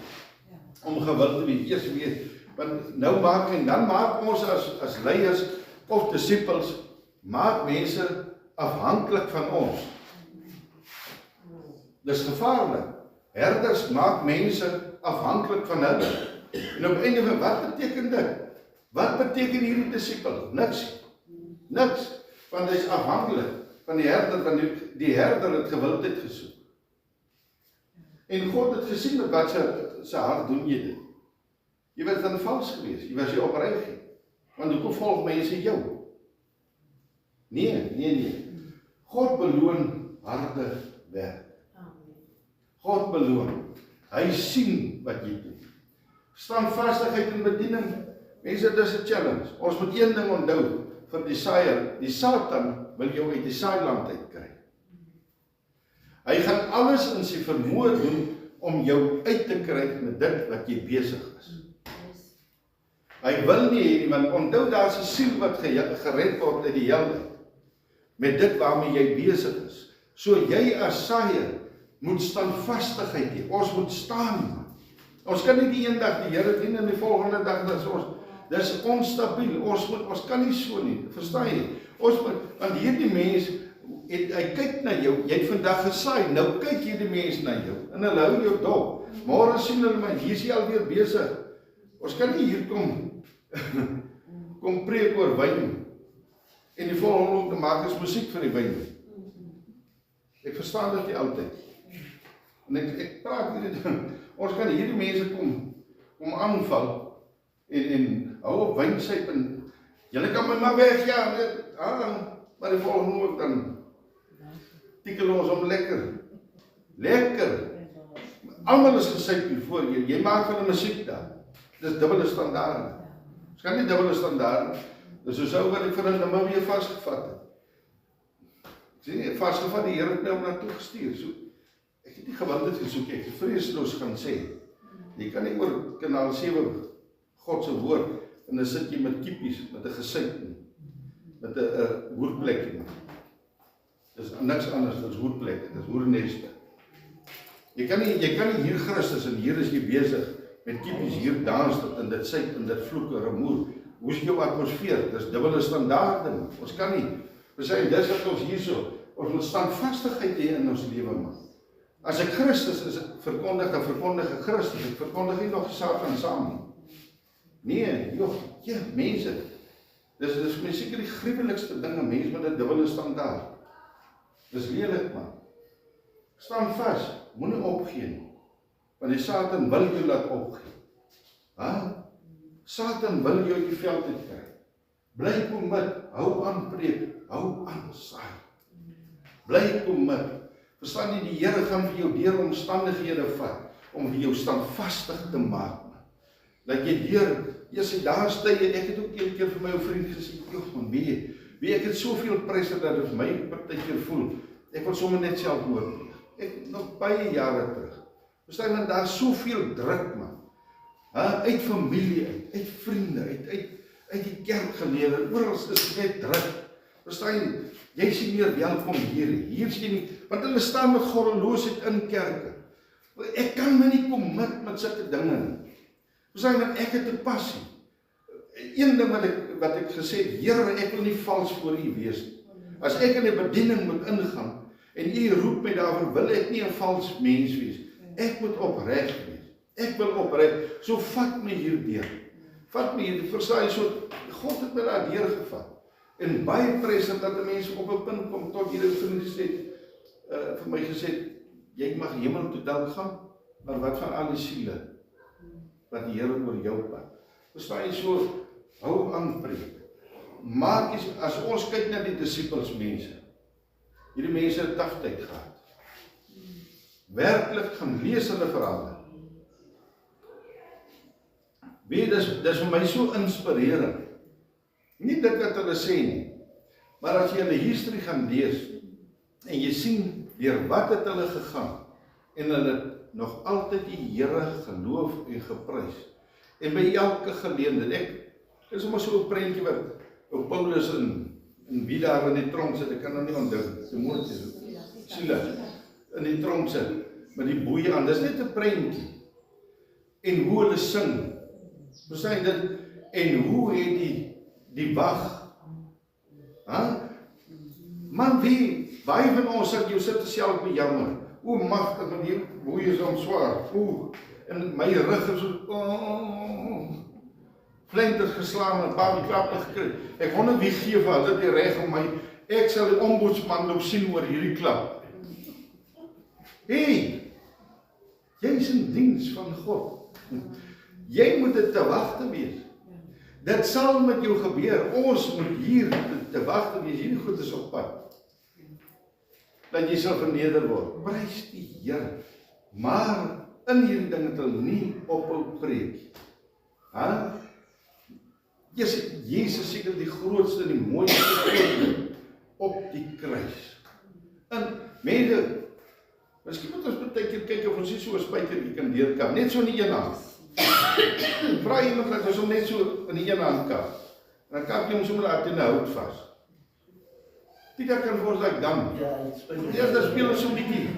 om gewild te wees, eers weet, want nou dan maak ons as leiers, of disippels, maak mense afhanklik van ons. Dis gevaarlik. Herders maak mense afhanklik van hulle. En op einde van, wat beteken dit? Wat beteken hierdie disipel? Niks. Want hy is afhanklik van die herder, want die herder het gewildheid gesoek. En God het gesien met wat sy hart doen jy dit. Jy was dan vals geweest, jy was jy opreg. Want hoekom volg mense jou? Nee. God beloon harde werk. God beloon. Hy sien wat jy doen. Standvastigheid in bediening. Mense, dit is 'n challenge. Ons moet een ding onthou vir die saaier. Die Satan wil jou uit die saailand uitkry. Hy gaan alles in sy vermoë doen om jou uit te kry met dit wat jy besig is. Hy wil nie hê, want onthou daar's 'n siel wat gered word uit die hel uit. Met dit waarmee jy besig is. So jy as saaier moet standvastigheid hê. Ons moet staan. Ons kan nie die een dag die Here dien en die volgende dag dis onstabiel. Ons kan nie so nie. Verstaan jy? Want hierdie mens hy kyk na jou. Jy het vandag gesaai. Nou kyk hierdie mens na jou en hulle hou jou dop. Môre sien hulle my, hier is jy alweer besig. Ons kan nie hier kom preek oor wyn en die volgende te maak is musiek vir die wyn. Ek verstaan dit nie altyd. En ek praat hier, ons kan hierdie mense kom aanval en hou op wynsyp en julle kan my maar weg, ja, maar die volgende ook dan tikkel ons om lekker. Almal is gesyp hier voor jy maak van 'n musiek daar. Dis dubbele standaarde. Ons kan nie dubbele standaarde. Dis soos ou wat ek vir 'n Namibia vasgevat het. Sien, vasgevat, die Here het my om na toe gestuur. So ek het nie gewildheid gesoek, ek het vreesloos gaan sê. Jy kan nie oor kanaal 7 God se woord en dan sit jy met kiepies, met 'n gesyp nie, met 'n hoerplek nie. Dis niks anders as hoerplekke, dis hoerneste. Jy kan nie hier Christus en hier is jy besig met kiepies hier dans tot en dit syp en dit vloek en remoer. Hoe is jou atmosfeer? Dis dubbele standaarde. Ons kan nie. We sê dis wat ons hierso, ons moet standvastigheid hê in ons lewe man. As ek Christus is verkondig, dan verkondig ek Christus. Ek verkondig nie nog Satan saam nie. Nee, mense. Dis my seker die gruwelikste ding, 'n mens met 'n dubbele standaard. Dis lelik man. Staan vas, moenie opgee nie. Want die Satan wil jou laat opgee. Satan wil jou uit die veld uitkry. Bly kommit, hou aan preek, hou aan saai. Bly kommit. Verstaan jy, die Here gaan vir jou deur omstandighede vat, om vir jou standvastig te maak. Dat jy deur, daar tye, ek het ook een keer vir my ou vriend gesê, joh man, wie ek het soveel pryse dat het vir my partykeer voel, ek wil sommer net selfmoord pleeg. Ek nog baie jare terug. Verstaan jy, daar is soveel druk man. Uit familie, uit vriende, uit die kerkgeleerde, oral is net druk. Verstaan jy, jy is nie meer welkom hier is jy nie, want hulle staan met goddeloosheid in kerke. Ek kan my nie commit met sulke dinge nie. Verstaan jy, ek het 'n passie. Een ding wat ek gesê het, Here, ek wil nie vals voor U wees nie. As ek in 'n bediening moet ingaan, en U roep my daarvoor, wil ek nie 'n vals mens wees. Ek moet opreg wees. Ek wil opreg. So vat my hierdeur. Vat my hierdeur. Verstaan jy, so God het my daar deur gevat. En baie present dat 'n mens op 'n punt kom tot hierdie vriend gesê vir my gesê, jy mag hemel toe dan gaan, maar wat van al die siele wat die Here oor jou pad. Verstaan jy, so hou aan preek. Maak as ons kyk na die disippelsmense, hierdie mense het tyd gehad. Werklik gaan lees hulle verhale. Weet, dis vir my so inspirerend. Nie dit wat hulle sê nie, maar as jy hulle history gaan lees, en jy sien, deur wat het hulle gegaan, en hulle nog altyd die Here geloof en geprys. En by elke geleentheid, dit is maar so 'n prentjie wat ou Paulus in wie daar in die tronk sit, ek kan nou nie onthou, Timoteus, Silas, in die tronk sit, met die boeie aan, dis net 'n prentjie. En hoe hulle sing, verstaan jy dit, en hoe het die wag, man, baie van ons sal jou sit self bejammer, hoe magtig van die boeie is om swaar, en my rug is so, flenters geslaan en paar klappe gekry. Ek wonder wie gee vir hulle die reg om my, ek sal die ombudsman loop sien oor hierdie klap. Hey, jy is in diens van God. Jy moet dit te wagte wees. Dit sal met jou gebeur. Ons moet hier te wagte wees. Hierdie goed is op pad. Dat jy sal verneder word. Prys die Here. Maar in hierdie ding het hulle nie ophou preek. Jesus seker die grootste en die mooiste op die kruis. En mense, miskien moet ons baie keer kyk of ons nie so 'n spykertjie kan deurkap, net so in die een hand. Vra iemand dat ons hom net so in die een hand kap. En dan kap jy hom sommer daar teen 'n hout vas. Pieter kan vir ons like dan. Ja, dan speel ons so 'n bietjie.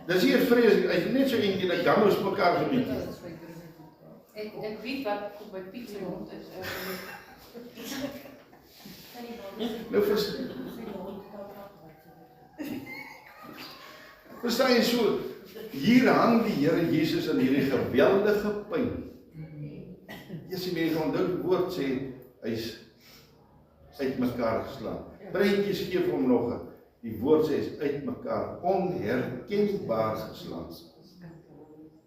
Dis hier vrees, as jy net so eentjie dat dan ons mekaar so 'n bietjie. Ek weet wat op my Piet se hond is. Nou verstaan jy so, hier hang die Here Jesus in hierdie geweldige pyn. Die mense onthou die woord sê, hy is uitmekaar geslaan. Prentjies gee vir hom nog, die woord sê, is uitmekaar, onherkenbaar geslaan.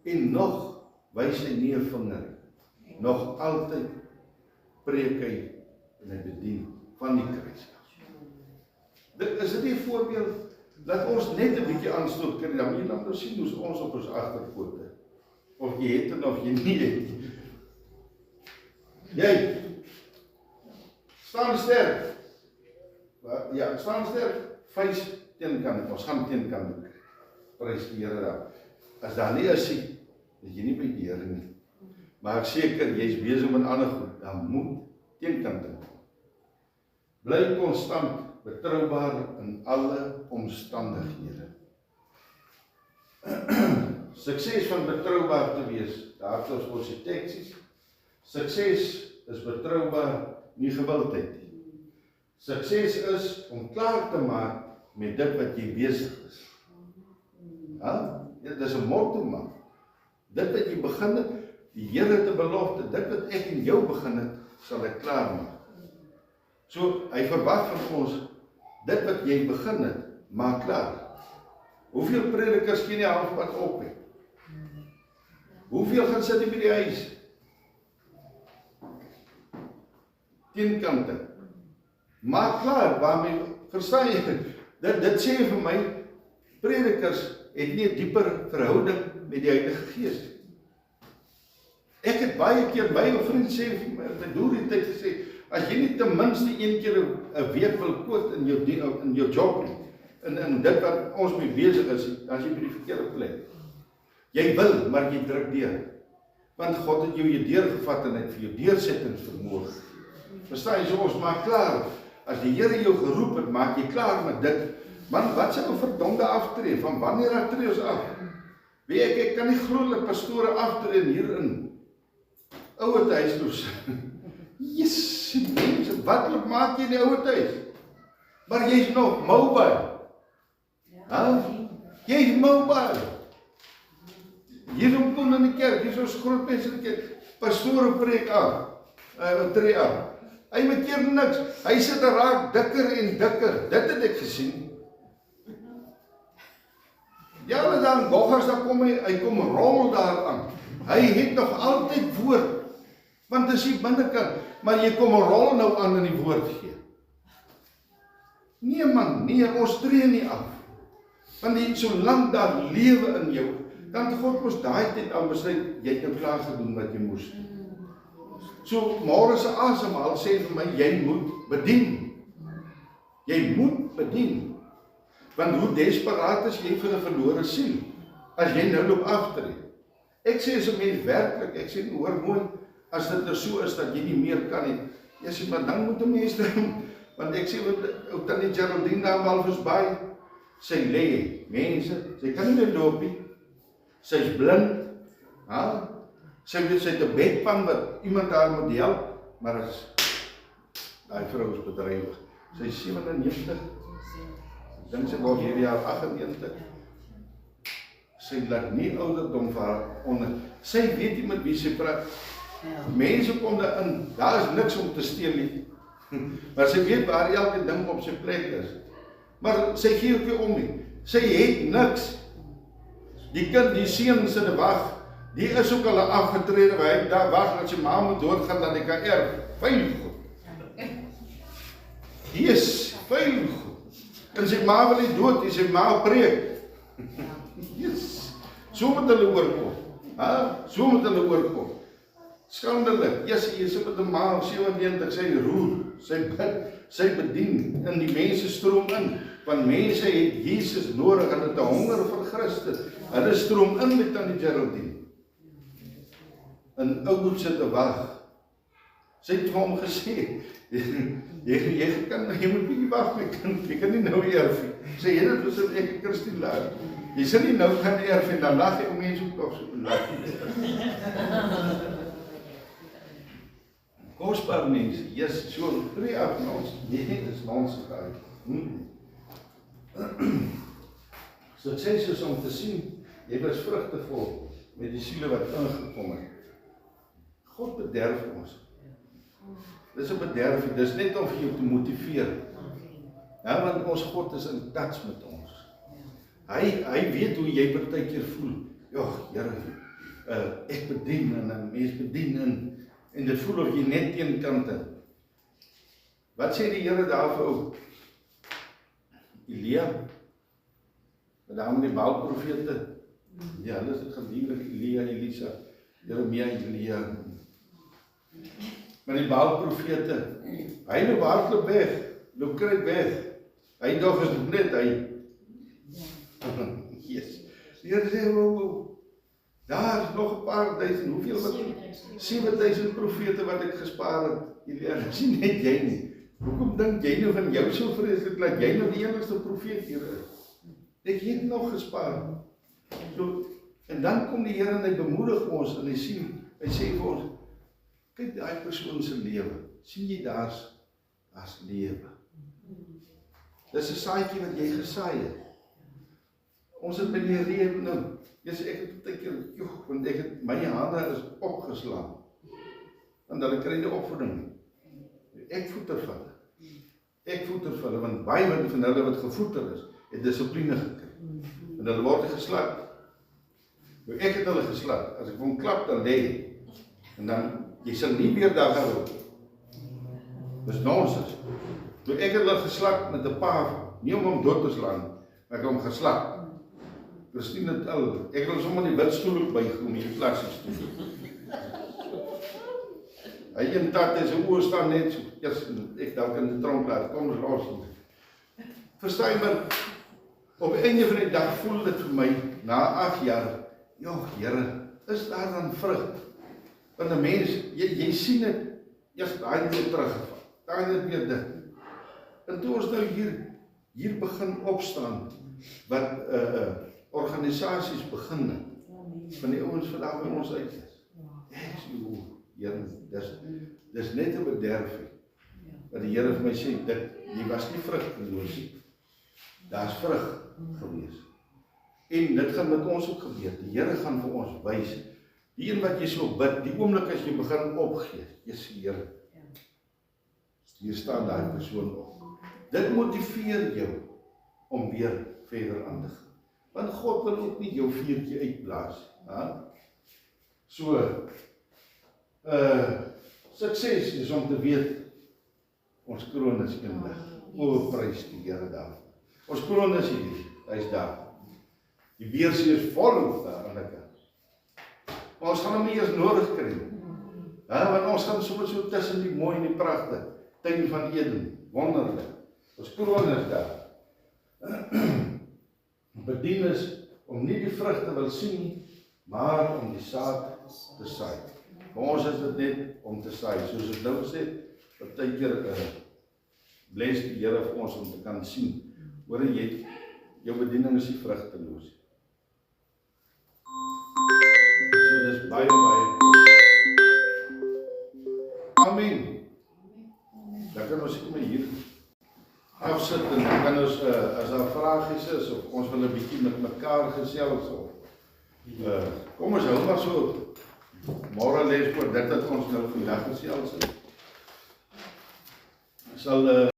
En nog wys hy nie 'n vinger, nog altyd preek hy en hy bedien van die kruis. Is dit nie 'n voorbeeld, dat ons net 'n bietjie aanstoot kry, dan moet jy nou sien hoe ons op ons agterpote, of jy het en of jy nie het. Jy, staan sterk. Ja, staan sterk, vuis teenkant, ons gaan teenkant kry. Prys die Here daar. As daar nie is nie, is jy nie by die Here nie. Maar ek seker, jy is besig met ander goed, dan moet teenkant kom. Bly konstant betroubaar in alle omstandighede. Sukses van betroubaar te wees, daar het ons die teksies. Sukses is betroubaar, nie gewildheid nie. Sukses is om klaar te maak met dit wat jy besig is. Dit is 'n motto man. Dit wat jy begin het, die Here het 'n belofte, dit wat ek en jou begin het, sal ek klaar maak. So, hy verwag van ons, dit wat jy begin het, maak klaar. Hoeveel predikers gee nie halfpad op nie? Hoeveel gaan sit by die huis? Teenkante. Maak klaar, waarmee, verstaan jy, dit sê vir my, predikers het nie 'n dieper verhouding met die Heilige Gees. Ek het baie keer by 'n vriend sê, met deur die tyd gesê, as jy nie ten minste een keer 'n week wil quote in jou job nie, in dit wat ons mee besig is, as jy by die verkeerde plek. Jy wil, maar jy druk deur. Want God het jou deurgevat en het vir jou deursettingsvermoë. Verstaan jy, so ons maak klaar. As die Here jou geroep het, maak jy klaar met dit. Man, wat sê 'n verdomde aftree? Van wanneer aftree ons af? Weet ek kan nie glo dat pastore aftree hier in ouer huis. Yes, mense, wat maak jy in die ouer huis? Maar jy's nog mobile. Ja? Jy's mobile. Hier kom in die kerk, hier is ons groot mense in die kerk, pastore preek aan, tree aan. Hy maak keer niks, hy sit er raak dikker en dikker, dit het ek gesien. Ja, dan Bogas, dan kom hy kom rol daar aan. Hy het nog altyd woord, want dis die binnekant, maar jy kom rol nou aan in die woord gee. Nee man, nee, ons tree nie af. Want jy, solank daar lewe in jou, dan het God mos daai tyd al besluit, jy het nou klaar gedoen wat jy moes. So, môre se asemhaal sê vir my, jy moet bedien. Jy moet bedien. Want hoe desperaat is jy vir 'n verlore siel, as jy nou loop aftree. Ek sê as 'n mens werklik, ek sê, hoor mooi, as dit nou so is, dat jy nie meer kan nie, jy sê, maar dan moet 'n mens doen, want ek sê, ook dan die Geraldine daar Walvisbaai, sy lê, mense, sy kan nie meer loop nie, sy is blind, ha? Sy het 'n bedpan wat iemand daar moet help, maar as daai vrou is bedrywig. Sy is 97, ek dink sy word hierdie jaar 98. Sy laat nie ouderdom vir haar onder. Sy weet nie met wie sy praat. Mense kom daarin, daar is niks om te steel nie. Maar sy weet waar elke ding op sy plek is. Maar sy gee ook nie om nie. Sy het niks. Die kind, die seun sit te wag. Die is ook al afgetrede, waar hy daar wag dat sy ma moet doodgaan, dat hy kan erf. Veilig goed. Die is veilig goed. En sy ma wil nie dood, die sy ma preek. Yes. So moet hulle oorkom. So moet hulle oorkom. Skandelik. Yes, jy sit met 'n ma op 97, sy roer, sy bid, sy bedien, en die mense stroom in. Want mense het Jesus nodig, en het 'n honger vir Christus. Hulle stroom in met aan die Geraldine. En ou sit te wag. Sy het vir hom gesê, jy moet bietjie wag, jy kan nie nou erf nie. Sê, jy het besit ek 'n Christen laat. Jy sal nie nou gaan erf en dan lag jy om mense ook nog so lag. Kosbaar mense, yes, so tree af na ons, nee, dis ons gegaan. Sukses is om te sien, jy was vrugtevol met die siele wat ingekom het. God bederf ons. Dis 'n bederf, dis net om vir jou te motiveer. Ja, want ons God is in touch met ons. Hy weet hoe jy partykeer voel. Ja, Here, ek bedien en 'n mens bedien en dit voel of jy net teen kante. Wat sê die Here daar vir ou Elia? Met daar met die Baalprofete. Ja, hulle is gedurig Elia, Elisa, Jeremia, Elia. Maar die Baalprofete, hy loop hardloop weg, loop kruip weg. Hy dog is net hy. Yes. Die Here sê, daar is nog 'n paar duisend, hoeveel wat? 7000 profete wat ek gespaar het. Elia, dis nie net jy nie. Hoekom dink jy nou van jou so vreeslik dat jy nou die enigste profeet hier is? Ek het nog gespaar. So, en dan kom die Here en hy bemoedig ons en hy sien, hy sê vir ons, kyk daai persoon se lewe. Sien jy daar's lewe. Dis 'n saadjie wat jy gesaai het. Ons het met die reën nou. Ek het baie keer, want my hande is opgeslaan. Want hulle kry nie opvoeding nie. Ek voeder vir hulle. Ek voeder vir hulle, want baie van hulle wat gevoeder is, het dissipline gekry. En hulle word geslag. Ek het hulle geslag. As ek hom klap, dan lê. En dan, jy sal nie meer daar gaan loop. Dis nonsens. Toe ek het hulle geslag met 'n paar, nie om hom dood te slaan, maar ek het hom geslag. Christine tel, ek wil sommer die wit stoel ook bygooi om die plastic stoel. Hy een tat en sy oor staan net so, eers ek dalk in die tronk laat, kom los. Verstaan maar, op die einde van die dag voel dit vir my, na 8 jaar, ja Here, is daar dan vrug? Want 'n mens, jy sien dit, eers daai weer teruggeval, daai net weer dit. En toe ons nou hier begin opstaan, wat organisasies begin, van die ouens vandag by ons uit is. Ek sê, o, Here, dis net 'n bederfie. Wat die Here vir my sê, jy was nie vrugteloos nie. Daar's vrug gewees. En dit gaan met ons ook gebeur. Die Here gaan vir ons wys. Die een wat jy so bid, die oomblik as jy begin opgee, jy sê Here, hier staan daai persoon op. Dit motiveer jou om weer verder aan te gaan. Want God wil ook nie jou vuurtjie uitblaas. So, sukses is om te weet, ons kroon is eendag. O, prys die Here daarvoor. Ons kroon is hier, hy is daar. Die beersee is vol daar aan die kant. Maar ons gaan hom nie eers nodig kry. Want ons gaan soms so tussen die mooi en die pragtig, tuin van Eden, wonderlik. Ons kroon is daar. Bedien is om nie die vrugte wil sien nie, maar om die saad te saai. Vir ons is dit net om te saai, soos ek nou gesê, partykeer bless die Here vir ons om te kan sien. Hoor jy, jou bediening is nie vrugteloos. So dis baie Amen. Dan kan ons kom hier afsit en dan kan ons, as daar vragies is, of ons wil 'n bietjie met mekaar gesels, of kom ons hou maar so môre les oor dit wat ons nou vandag gesels het. Sal